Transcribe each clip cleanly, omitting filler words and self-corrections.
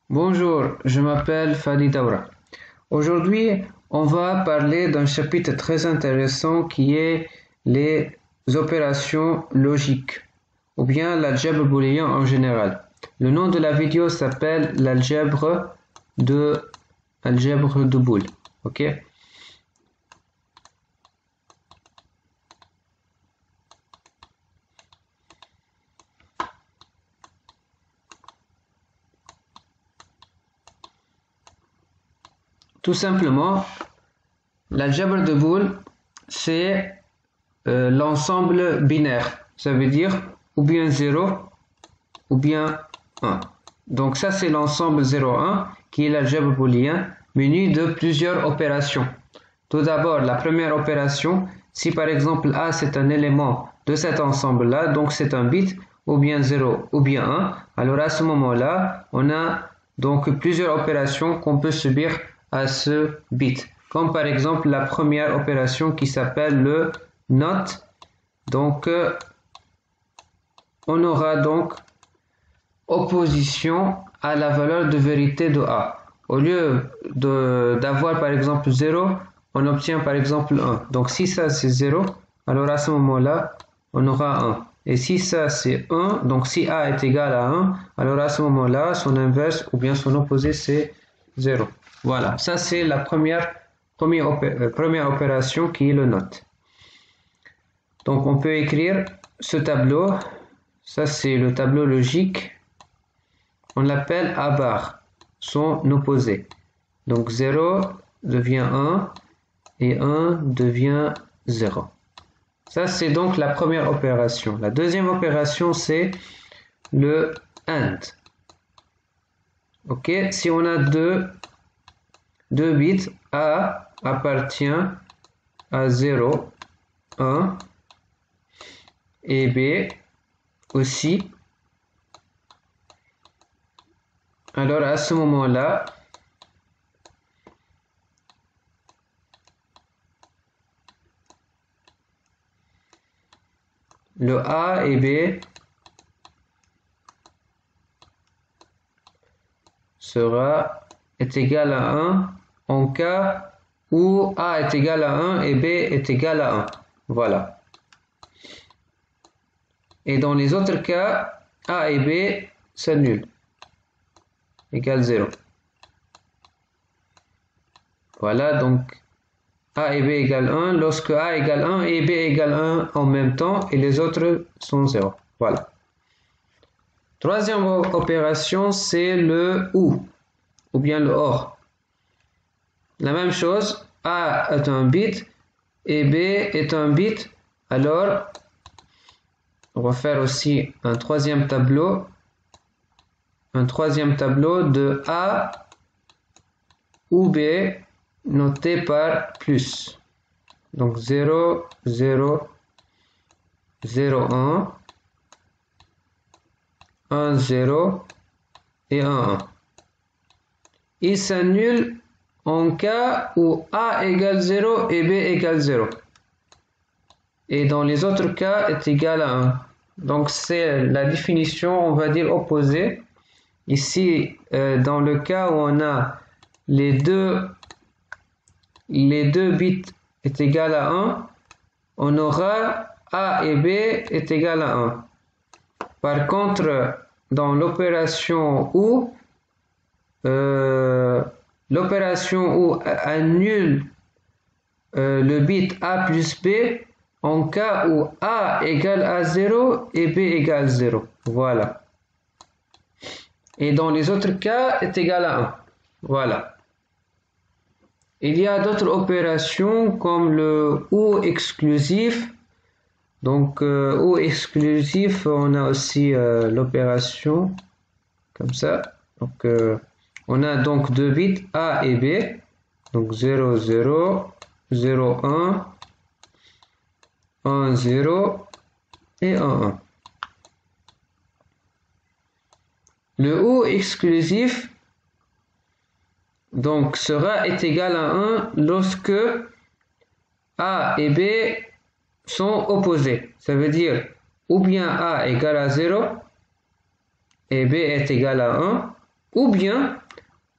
Bonjour, je m'appelle Fadi Daoura. Aujourd'hui, on va parler d'un chapitre très intéressant qui est les opérations logiques ou bien l'algèbre booléen en général. Le nom de la vidéo s'appelle l'algèbre de Boole. Ok? Tout simplement, l'algèbre de Boole, c'est l'ensemble binaire. Ça veut dire ou bien 0 ou bien 1. Donc ça, c'est l'ensemble 0,1 qui est l'algèbre booléen muni de plusieurs opérations. Tout d'abord, la première opération, si par exemple A c'est un élément de cet ensemble-là, donc c'est un bit, ou bien 0 ou bien 1, alors à ce moment-là, on a donc plusieurs opérations qu'on peut subir à ce bit. Comme par exemple la première opération qui s'appelle le NOT. Donc, on aura donc opposition à la valeur de vérité de A. Au lieu d'avoir par exemple 0, on obtient par exemple 1. Donc si ça c'est 0, alors à ce moment-là, on aura 1. Et si ça c'est 1, donc si A est égal à 1, alors à ce moment-là, son inverse ou bien son opposé c'est 0. Voilà, ça c'est la première opération qui est le NOT. Donc on peut écrire ce tableau, ça c'est le tableau logique. On l'appelle A bar, son opposé. Donc 0 devient 1 et 1 devient 0. Ça, c'est donc la première opération. La deuxième opération, c'est le AND. Ok, si on a deux bits, A appartient à 0, 1 et B aussi. Alors à ce moment-là, le A et B est égal à 1 en cas où A est égal à 1 et B est égal à 1. Voilà. Et dans les autres cas, A et B s'annulent. Égale 0. Voilà, donc A et B égale 1 lorsque A égale 1 et B égale 1 en même temps et les autres sont 0. Voilà. Troisième opération, c'est le ou bien le OR. La même chose, A est un bit et B est un bit. Alors, on va faire aussi un troisième tableau de A ou B noté par plus. Donc 0, 0, 0, 1, 1, 0 et 1, 1. Il s'annule en cas où A égale 0 et B égale 0. Et dans les autres cas est égal à 1. Donc c'est la définition, on va dire, opposée. Ici, dans le cas où on a les deux bits est égal à 1, on aura A et B est égal à 1. Par contre, dans l'opération où annule le bit A plus B en cas où A égale à 0 et B égale 0. Voilà. Et dans les autres cas, est égal à 1. Voilà. Il y a d'autres opérations comme le OU exclusif. Donc, OU exclusif, on a aussi l'opération comme ça. Donc, on a donc deux bits A et B. Donc, 0, 0, 0, 1, 1, 0 et 1, 1. Le OU exclusif donc est égal à 1 lorsque A et B sont opposés. Ça veut dire ou bien A égale à 0 et B est égal à 1, ou bien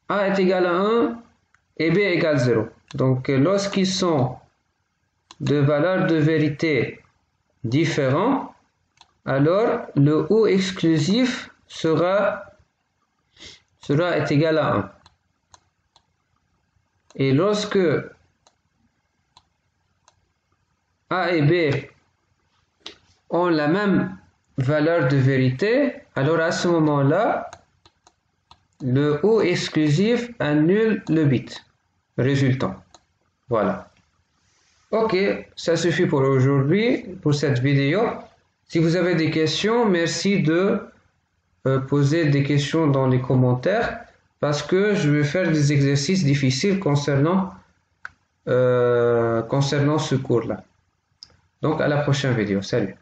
A est égal à 1 et B égale 0. Donc lorsqu'ils sont de valeurs de vérité différents, alors le ou exclusif sera est égal à 1. Et lorsque A et B ont la même valeur de vérité, alors à ce moment-là, le ou exclusif annule le bit résultant. Voilà. Ok, ça suffit pour aujourd'hui, pour cette vidéo. Si vous avez des questions, merci de poser des questions dans les commentaires parce que je vais faire des exercices difficiles concernant ce cours-là. Donc à la prochaine vidéo. Salut.